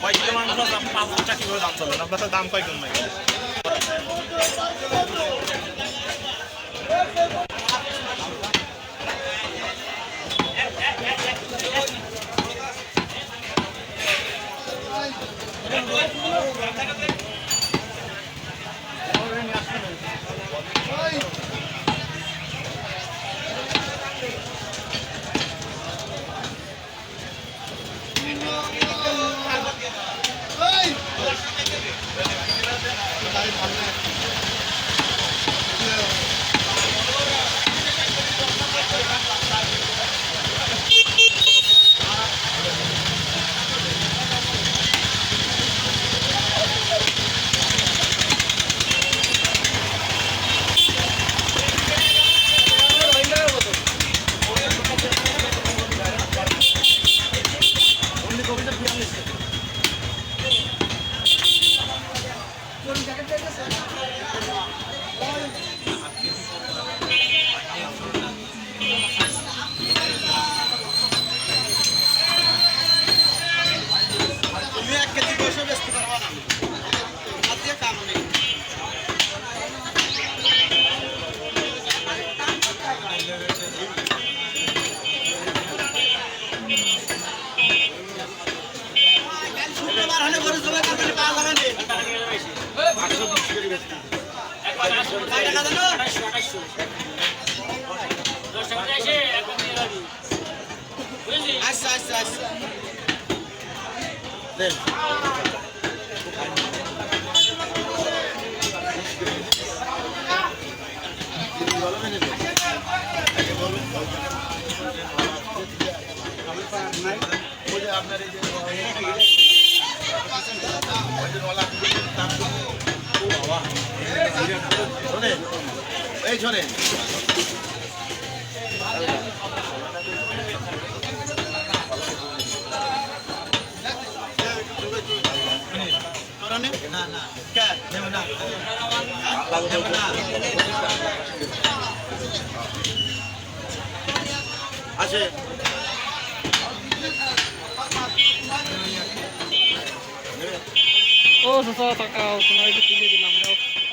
কয় কিলো মাংস 5 টাকা কিলো দাম চলবে আপনার তো দাম কয় গুণ নাই আচ্ছা আচ্ছা আচ্ছা দেন আপনার এই শোনেন এই শোনেন না না আছে ও সসা টাকা তোমার দিকে দিলাম দাও